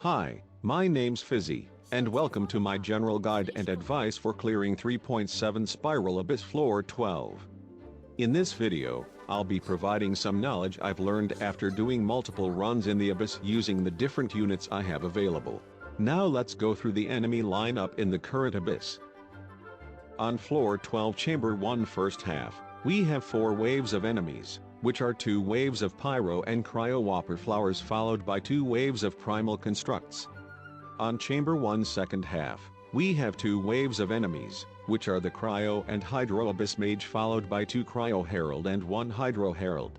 Hi, my name's Fizzy, and welcome to my general guide and advice for clearing 3.7 Spiral Abyss Floor 12. In this video, I'll be providing some knowledge I've learned after doing multiple runs in the Abyss using the different units I have available. Now let's go through the enemy lineup in the current Abyss. On Floor 12 Chamber 1 first half, we have 4 waves of enemies, which are 2 waves of Pyro and Cryo Whopper Flowers followed by 2 waves of Primal Constructs. On Chamber 1 second half, we have 2 waves of enemies, which are the Cryo and Hydro Abyss Mage followed by 2 Cryo Herald and 1 Hydro Herald.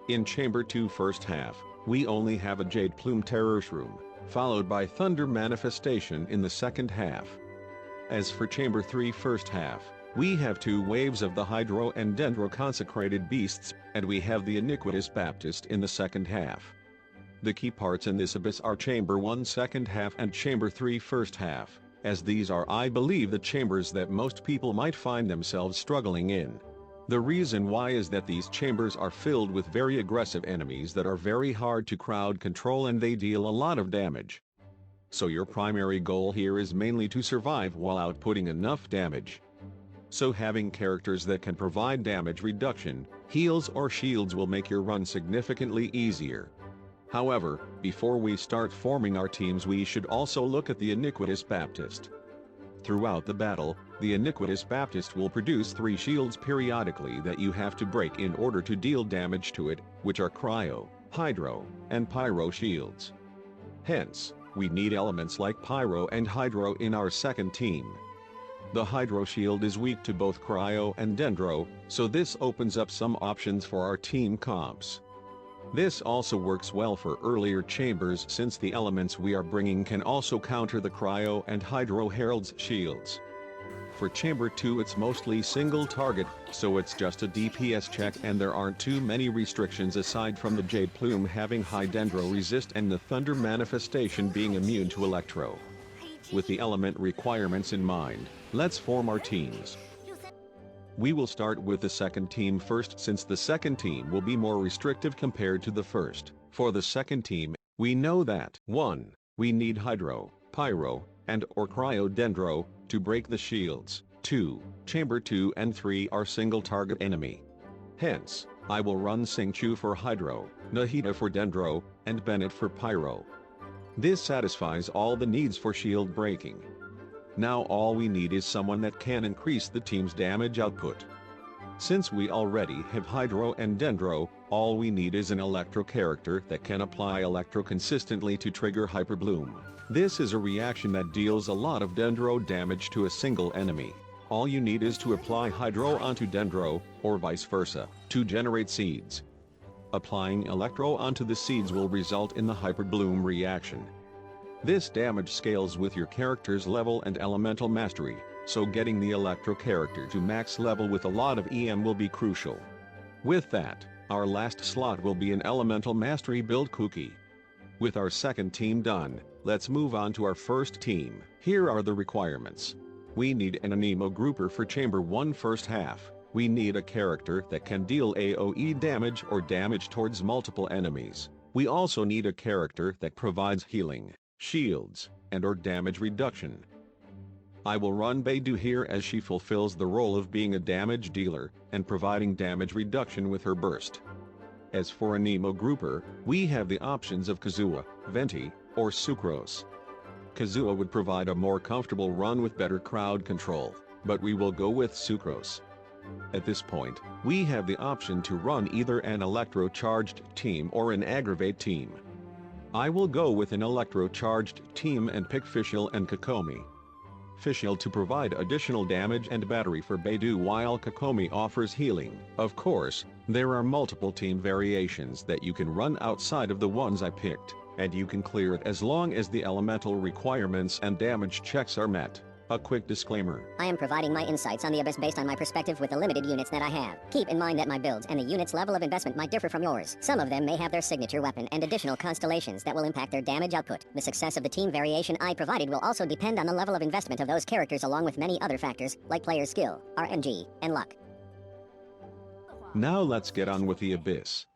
In Chamber 2 first half, we only have a Jade Plume Terror Shroom, followed by Thunder Manifestation in the second half. As for Chamber 3 first half, we have 2 waves of the Hydro and Dendro Consecrated Beasts, and we have the Iniquitous Baptist in the second half. The key parts in this Abyss are Chamber 1 second half and Chamber 3 first half, as these are I believe the chambers that most people might find themselves struggling in. The reason why is that these chambers are filled with very aggressive enemies that are very hard to crowd control and they deal a lot of damage. So your primary goal here is mainly to survive while outputting enough damage. So having characters that can provide damage reduction, heals or shields will make your run significantly easier. However, before we start forming our teams we should also look at the Iniquitous Baptist. Throughout the battle, the Iniquitous Baptist will produce 3 shields periodically that you have to break in order to deal damage to it, which are Cryo, Hydro, and Pyro shields. Hence, we need elements like Pyro and Hydro in our second team. The Hydro shield is weak to both Cryo and Dendro, so this opens up some options for our team comps. This also works well for earlier chambers since the elements we are bringing can also counter the Cryo and Hydro Herald's shields. For Chamber 2 it's mostly single target, so it's just a DPS check and there aren't too many restrictions aside from the Jade Plume having high Dendro resist and the Thunder Manifestation being immune to Electro. With the element requirements in mind, let's form our teams. We will start with the second team first since the second team will be more restrictive compared to the first. For the second team, we know that 1. We need Hydro, Pyro, and or Cryo Dendro to break the shields. 2. Chamber 2 and 3 are single target enemy. Hence, I will run Singchu for Hydro, Nahida for Dendro, and Bennett for Pyro. This satisfies all the needs for shield breaking. Now all we need is someone that can increase the team's damage output. Since we already have Hydro and Dendro, all we need is an Electro character that can apply Electro consistently to trigger Hyper Bloom. This is a reaction that deals a lot of Dendro damage to a single enemy. All you need is to apply Hydro onto Dendro, or vice versa, to generate seeds. Applying Electro onto the seeds will result in the Hyper Bloom reaction. This damage scales with your character's level and elemental mastery, so getting the Electro character to max level with a lot of EM will be crucial. With that, our last slot will be an elemental mastery build cookie. With our second team done, let's move on to our first team. Here are the requirements. We need an Anemo grouper for Chamber 1 first half. We need a character that can deal AoE damage or damage towards multiple enemies. We also need a character that provides healing, shields, and or damage reduction. I will run Beidou here as she fulfills the role of being a damage dealer and providing damage reduction with her burst. As for a Nemo grouper, we have the options of Kazuha, Venti, or Sucrose. Kazuha would provide a more comfortable run with better crowd control, but we will go with Sucrose. At this point, we have the option to run either an Electro-charged team or an Aggravate team. I will go with an Electro-charged team and pick Fischl and Kokomi. Fischl to provide additional damage and battery for Beidou while Kokomi offers healing. Of course, there are multiple team variations that you can run outside of the ones I picked, and you can clear it as long as the elemental requirements and damage checks are met. A quick disclaimer. I am providing my insights on the Abyss based on my perspective with the limited units that I have. Keep in mind that my builds and the unit's level of investment might differ from yours. Some of them may have their signature weapon and additional constellations that will impact their damage output. The success of the team variation I provided will also depend on the level of investment of those characters along with many other factors, like player skill, RNG, and luck. Now let's get on with the Abyss.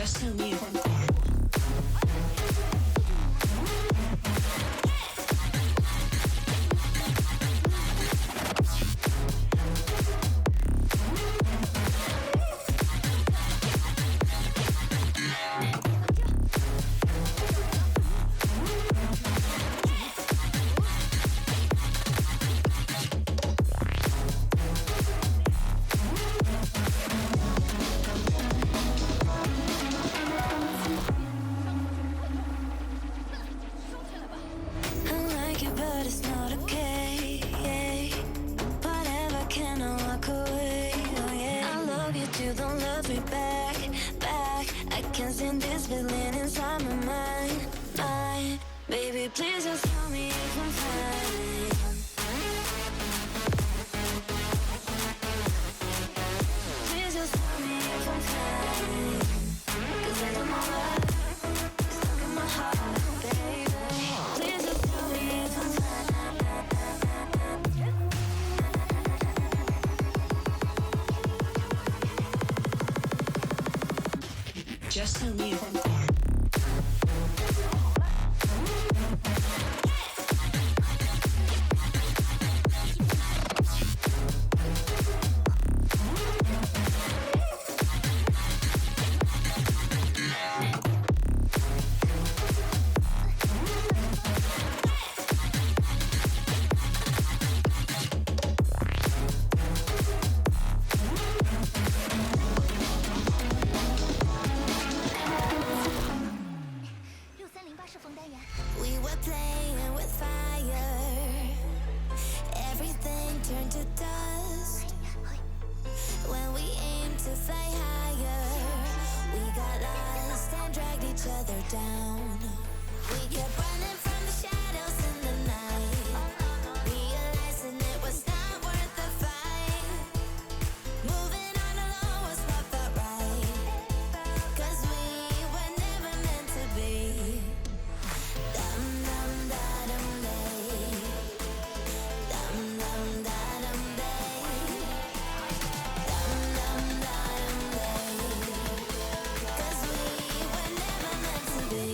Just tell me if I'm cool. Please just tell me if I'm fine. Please just tell me if I'm fine. 'Cause I know my life is stuck in my heart, baby. Please just tell me if I'm fine. Just tell me if I'm cool. We were playing with fire. Everything turned to dust. When we aimed to fly higher, we got lost and dragged each other down. We kept running from the shadows in the night, realizing it was not worth the fight. Moving on alone was what felt right, 'cause we were never meant to be. Dum dum da dum day. Dum dum da dum day. Dum dum da dum day. 'Cause we were never meant to be.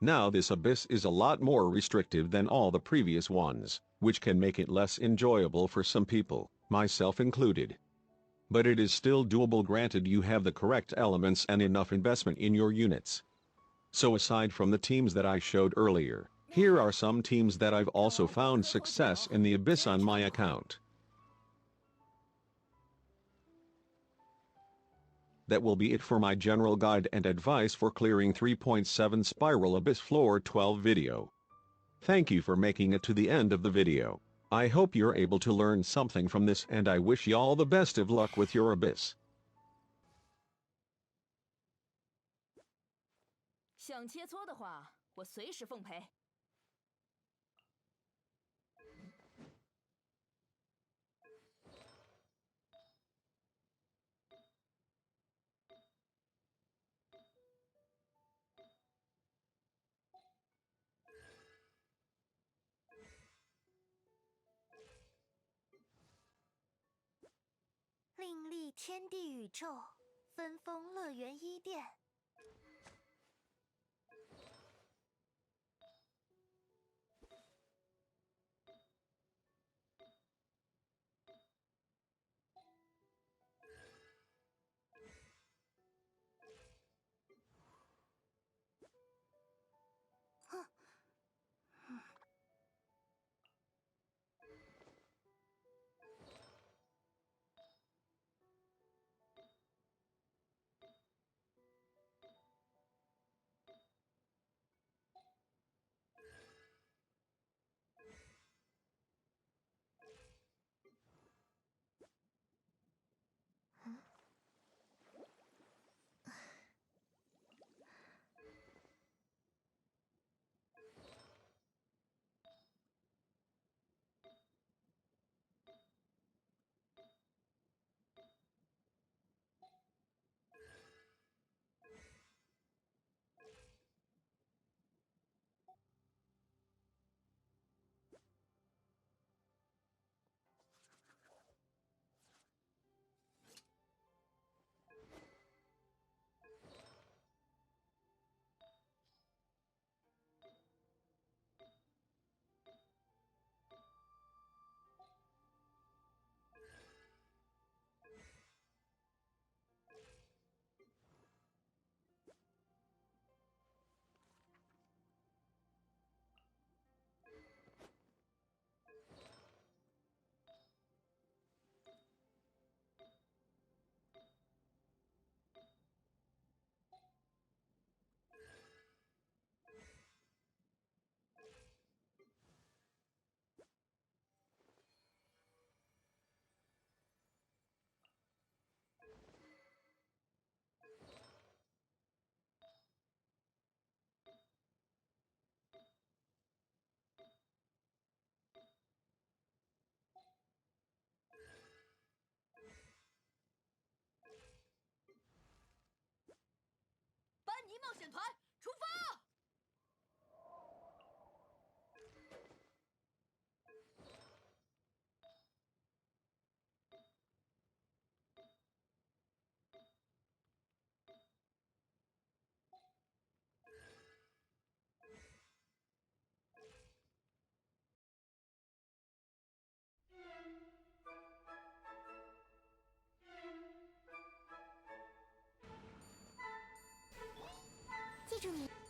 Now this abyss is a lot more restrictive than all the previous ones, which can make it less enjoyable for some people, myself included. But it is still doable granted you have the correct elements and enough investment in your units. So aside from the teams that I showed earlier, here are some teams that I've also found success in the abyss on my account. That will be it for my general guide and advice for clearing 3.7 Spiral Abyss Floor 12 video. Thank you for making it to the end of the video. I hope you're able to learn something from this and I wish you all the best of luck with your abyss. 想切磋的话，我随时奉陪。另立天地宇宙，分封乐园伊甸。冒险团出发！记住你。